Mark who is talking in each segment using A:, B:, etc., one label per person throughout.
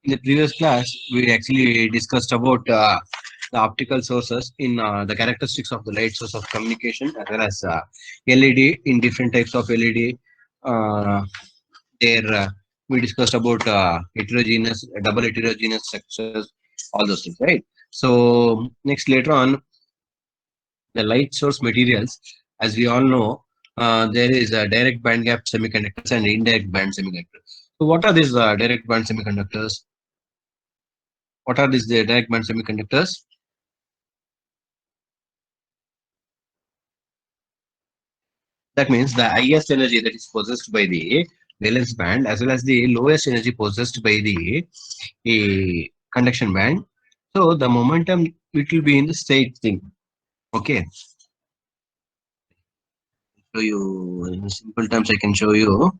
A: In the previous class, we actually discussed about the optical sources in the characteristics of the light source of communication as well as LED in different types of LED. Uh, there, we discussed about heterogeneous, double heterogeneous structures, all those things, right? So next later on, the light source materials, as we all know, there is a direct band gap semiconductors and indirect band semiconductors. So what are these direct band semiconductors? What are these direct band semiconductors? That means the highest energy that is possessed by the valence band as well as the lowest energy possessed by the conduction band. So the momentum it will be in the straight thing. Okay. So you in simple terms I can show you.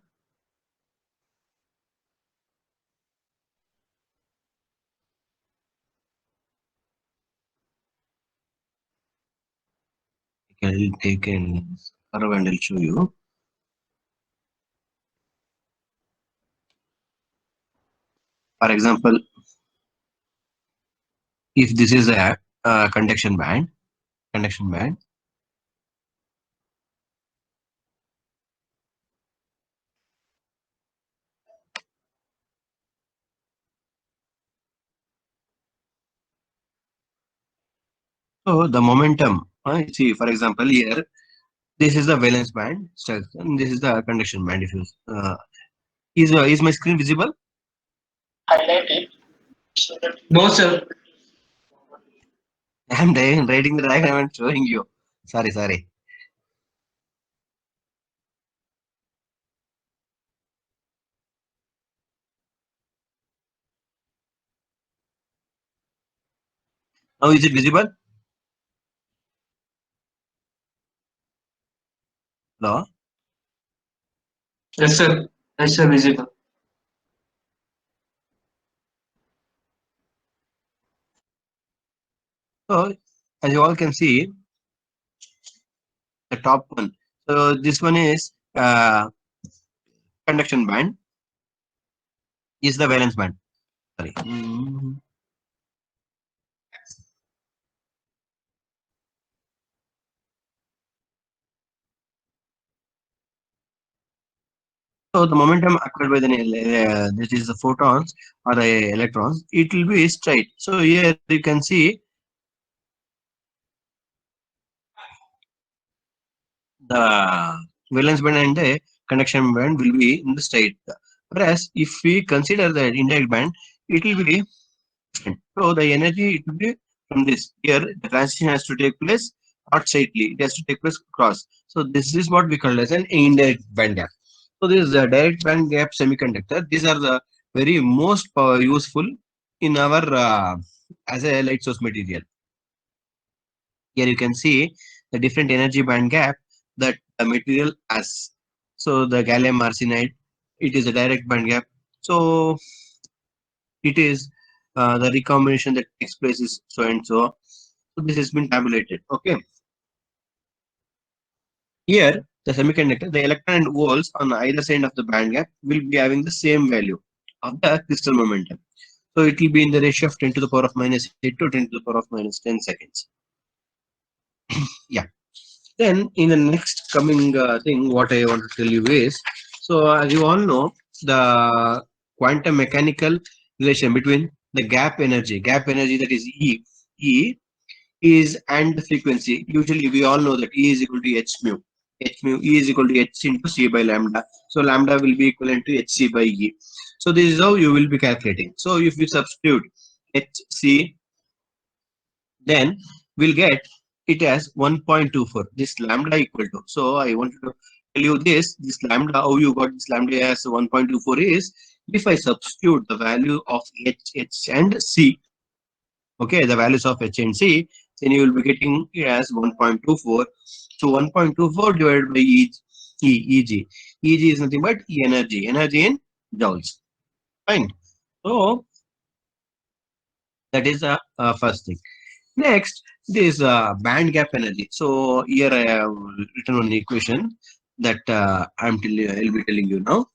A: I'll take a curve and I'll show you. For example, if this is a conduction band. So the momentum, see, for example, here this is the valence band, and this is the conduction band. If you is my screen visible?
B: Highlight it. No, sir.
A: I'm writing the diagram and showing you. Sorry. Now is it visible? No.
B: Yes, sir. Yes, sir. Visible.
A: So as you all can see, the top one. So this one is conduction band. Is the valence band. Sorry. So the momentum acquired by the this is the photons or the electrons. It will be straight. So here you can see the valence band and the conduction band will be in the straight. Whereas if we consider the indirect band, it will be different. So the energy it will be from this. Here the transition has to take place not straightly. It has to take place cross. So this is what we call as an indirect band gap. So this is the direct band gap semiconductor. These are the very most useful in our as a light source material. Here you can see the different energy band gap that the material has. So the gallium arsenide, it is a direct band gap. So it is the recombination that takes place is so and so. So this has been tabulated. Okay. Here the semiconductor, the electron and holes on either side of the band gap will be having the same value of the crystal momentum. So it will be in the ratio of 10 to the power of minus 8 to 10 to the power of minus 10 seconds. Yeah. Then in the next coming thing, what I want to tell you is, so as you all know, the quantum mechanical relation between the gap energy that is E is and the frequency. Usually we all know that E is equal to H mu E is equal to H into C by lambda. So lambda will be equivalent to HC by E. So this is how you will be calculating. So if you substitute HC, then we'll get it as 1.24. This lambda equal to. So I want to tell you this lambda, how you got this lambda as 1.24 is if I substitute the value of H and C, okay, the values of H and C, then you will be getting it as 1.24. So 1.24 divided by Eg. Eg is nothing but energy in joules. Fine. So that is the first thing. Next, this band gap energy. So here I have written one equation that I'll be telling you now.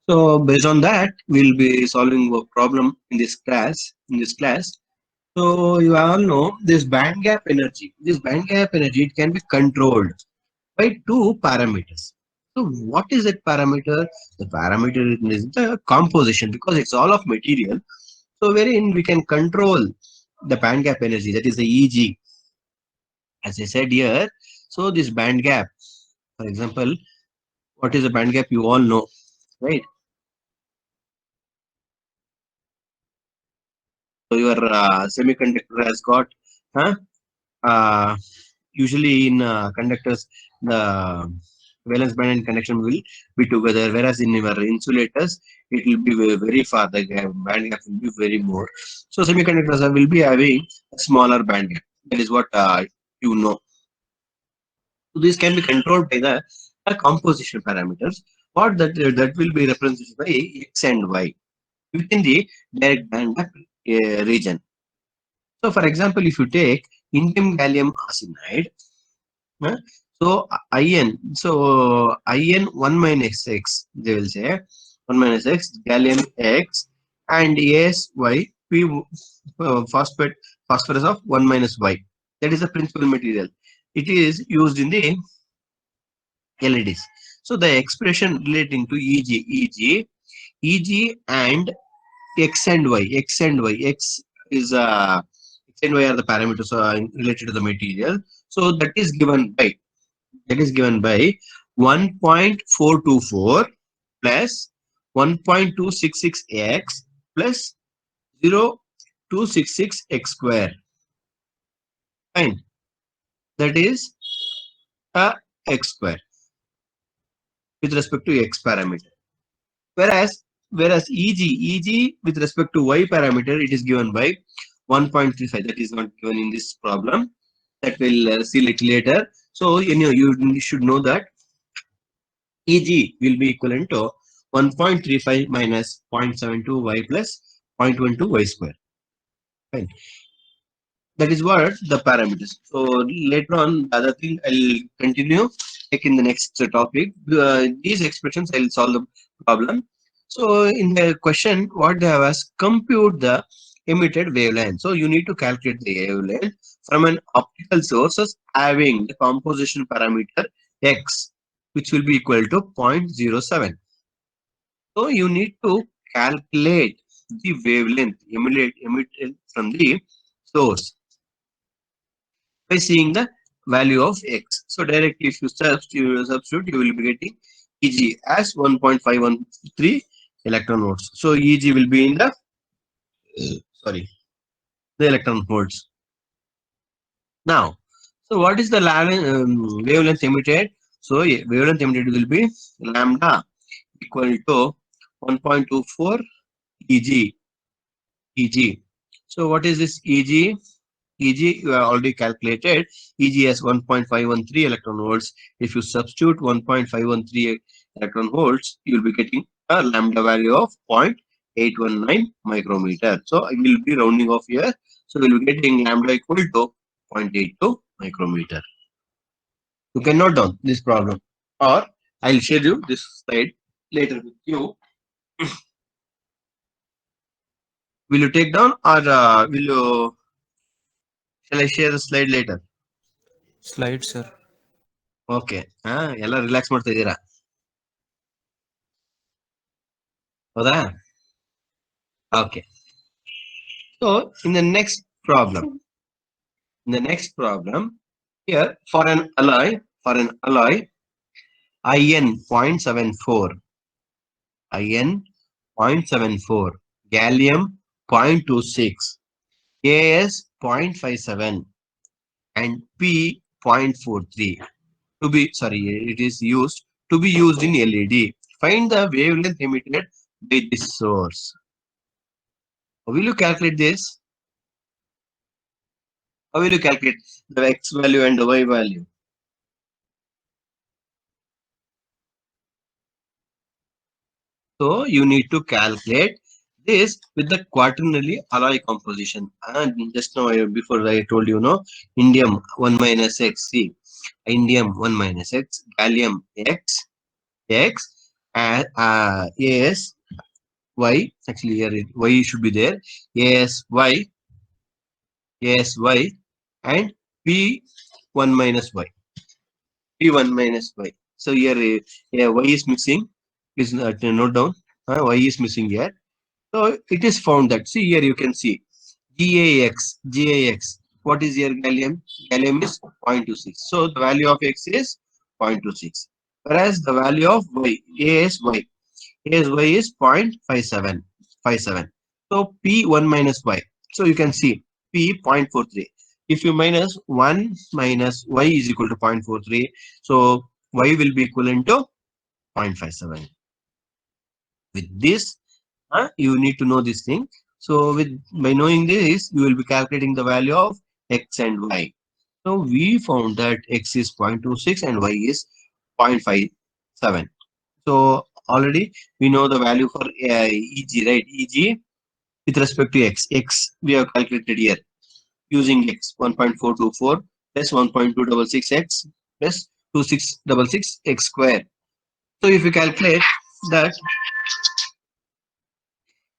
A: So based on that, we'll be solving a problem in this class. So you all know this band gap energy. This band gap energy, it can be controlled by two parameters. So what is that parameter? The parameter is the composition, because it's all of material. So wherein we can control the band gap energy, that is the Eg. As I said here, so this band gap, for example, what is a band gap? You all know, right? So your semiconductor has got, huh? Uh, Usually in conductors, the valence band and conduction will be together, whereas in your insulators, it will be very far. The band gap will be very more. So semiconductors will be having a smaller band gap. That is what you know. So this can be controlled by the composition parameters. What that will be represented by X and Y within the direct band gap region. So, for example, if you take indium gallium arsenide, uh, so IN 1 minus X, they will say 1 minus X, gallium X, and ASY, P phosphorus of 1 minus Y. That is the principal material. It is used in the LEDs. So, the expression relating to EG and X and Y, X is X and Y are the parameters related to the material. So that is given by 1.424 plus 1.266x plus 0.266x square. Fine. That is a x square with respect to x parameter. Whereas EG with respect to y parameter, it is given by 1.35. That is not given in this problem. That will see little later. So you should know that EG will be equivalent to 1.35 minus 0.72 y plus 0.12 y square. Fine. That is what the parameters. So later on, the other thing I'll continue like in the next topic. These expressions I'll solve the problem. So in the question, what they have asked, compute the emitted wavelength. So you need to calculate the wavelength from an optical sources having the composition parameter x, which will be equal to 0.07. So you need to calculate the wavelength emitted from the source by seeing the value of x. So directly if you substitute, you will be getting Eg as 1.513 electron volts. So Eg will be in the sorry, the electron volts. Now, so what is the wavelength emitted? So wavelength emitted will be lambda equal to 1.24 Eg. Eg. So what is this Eg? Eg you have already calculated. Eg as 1.513 electron volts. If you substitute 1.513 electron volts, you will be getting a lambda value of 0.819 micrometer. So I will be rounding off here. So we will be getting lambda equal to 0.82 micrometer. You can note down this problem, or I'll share you this slide later with you. Will you take down, or will you? Shall I share the slide later?
C: Slide, sir.
A: Okay ಎಲ್ಲ relax ಮಾಡ್ತಾ ಇದ್ದೀರಾ ಹೌದಾ okay so in the next problem here for an alloy IN 0.74 IN 0.74 gallium 0.26 AS 0.57 and P 0.43 to be it is used to be used in LED. Find the wavelength emitted by this source. How will you calculate this? How will you calculate the x value and the y value? So you need to calculate this with the quaternary alloy composition. And just now before I told you, indium 1 minus x, see, indium 1 minus x, gallium x, AS Y, actually here Y should be there, ASY, ASY, and P1 minus Y, P1 minus Y. So here Y is missing. Please note down. Y is missing here. So it is found that, see here you can see GAX. What is your gallium? Gallium is 0.26. So the value of X is 0.26. Whereas the value of Y, ASY is 0.57. So P1 minus Y. So you can see P 0.43. If you minus 1 minus Y is equal to 0.43, so Y will be equivalent to 0.57. With this, you need to know this thing. So with by knowing this, you will be calculating the value of X and Y. So we found that X is 0.26 and Y is 0.57. So already we know the value for EG, right? EG with respect to X. X we have calculated here using X 1.424 plus 1.266X plus 2666X square. So if you calculate that,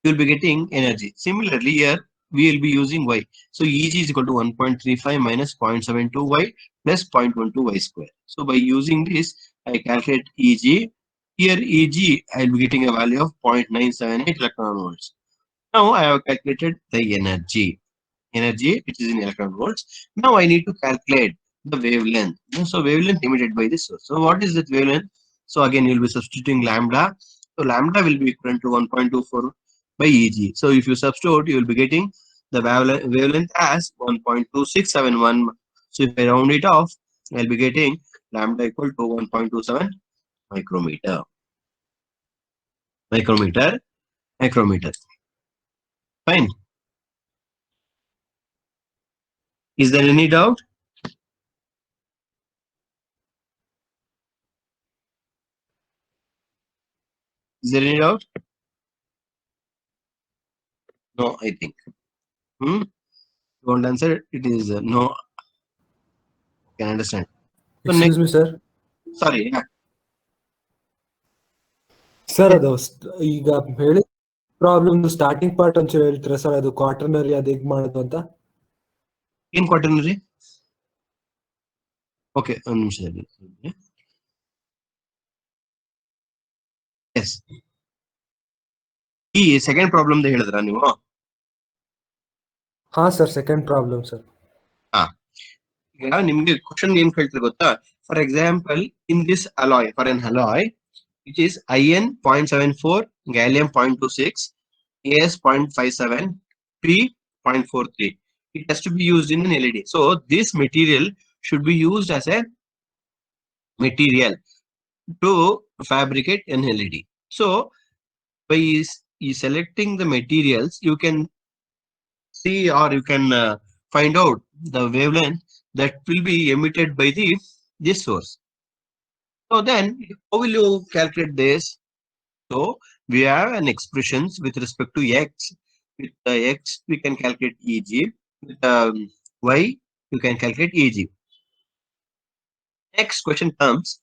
A: you will be getting energy. Similarly, here we will be using Y. So EG is equal to 1.35 minus 0.72 Y plus 0.12 Y square. So by using this, I calculate EG. Here EG, I will be getting a value of 0.978 electron volts. Now I have calculated the energy which is in electron volts. Now I need to calculate the wavelength. So wavelength emitted by this source. So what is that wavelength? So again you will be substituting lambda. So lambda will be equivalent to 1.24 by Eg. So if you substitute, you will be getting the wavelength as 1.2671. So if I round it off, I will be getting lambda equal to 1.27 micrometer. Micrometer. Fine. Is there any doubt? Is there any doubt? No, I think. Don't answer. It is no. Can understand. So
D: Excuse
A: next,
D: me, sir.
A: sorry.
D: Sir ಅದು ಈಗ ಹೇಳಿ problem starting part ಒಂಚೂರು ಹೇಳ್ತೀರಾ sir? ಅದು quaternary ಅದು ಹೇಗ್ ಮಾಡೋದು ಅಂತ.
A: In quaternary. Okay, ಒಂದು ನಿಮಿಷ. Yes. ಈ ಸೆಕೆಂಡ್ ಪ್ರಾಬ್ಲಮ್ ಹೇಳಿದ್ರ ನೀವು?
D: ಹಾ ಸರ್, ಸೆಕೆಂಡ್ ಪ್ರಾಬ್ಲಮ್ ಸರ್.
A: ಈಗ ನಿಮ್ಗೆ ಕ್ವಶನ್ ಏನ್ ಕೇಳ್ತಾರೆ ಗೊತ್ತಾ? For example, in this alloy, for N alloy which is IN 0.74, gallium 0.26, AS 0.57, P 0.43. It has to be used in an LED. So this material should be used as a material to fabricate an LED. So by selecting the materials, you can see or you can find out the wavelength that will be emitted by this source. So then how will you calculate this? So we have an expressions with respect to X. With the X we can calculate Eg. With Y you can calculate Eg. Next question comes,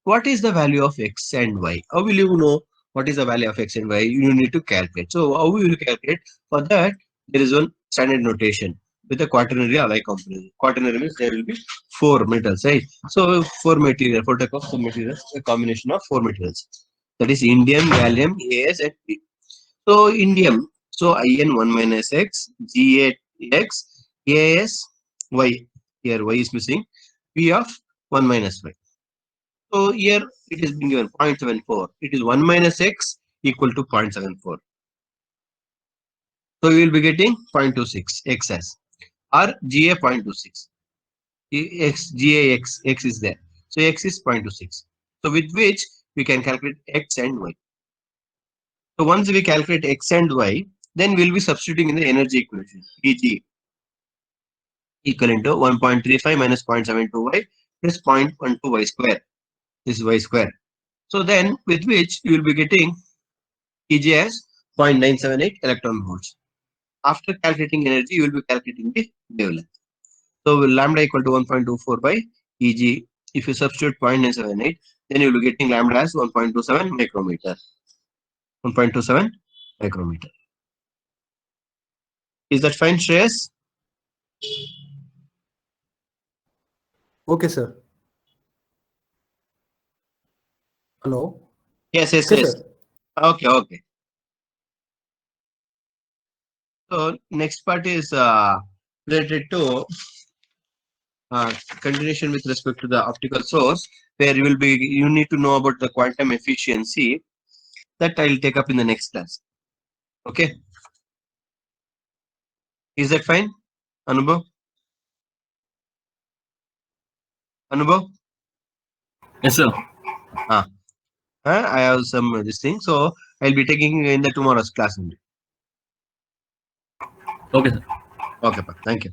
A: what is the value of X and Y? How will you know what is the value of X and Y? You need to calculate. So how will you calculate? For that there is one standard notation with a quaternary alloy component. Quaternary means there will be 4 metals, right? So 4 material, 4 type of materials, a combination of 4 materials. That is indium, gallium, AS and P. So indium, so IN 1 minus X, GAX, AS, Y. Here Y is missing. P of 1 minus Y. So here it is being given 0.74. It is 1 minus X equal to 0.74. So we will be getting 0.26 XS or GA 0.26. X is there. So X is 0.26. So with which we can calculate X and Y. So once we calculate X and Y, then we'll be substituting in the energy equation. Eg equivalent to 1.35 minus 0.72 Y plus 0.12 Y square. This is Y square. So then with which you will be getting Eg as 0.978 electron volts. After calculating energy, you will be calculating the wavelength. So lambda equal to 1.24 by Eg. If you substitute 0.978, then you will be getting lambda as 1.27 micrometer. 1.27 micrometer. Is that fine, Shreyas?
D: Okay, sir. Hello?
A: Yes, yes,
D: Okay,
A: yes.
D: sir.
A: Okay. So next part is related to continuation with respect to the optical source, where you need to know about the quantum efficiency. That I will take up in the next class. Okay. Is that fine, Anubhav? Anubhav?
C: Yes, sir.
A: I have some this thing, so I'll be taking in the tomorrow's class only.
C: Okay, sir.
A: Okay, thank you.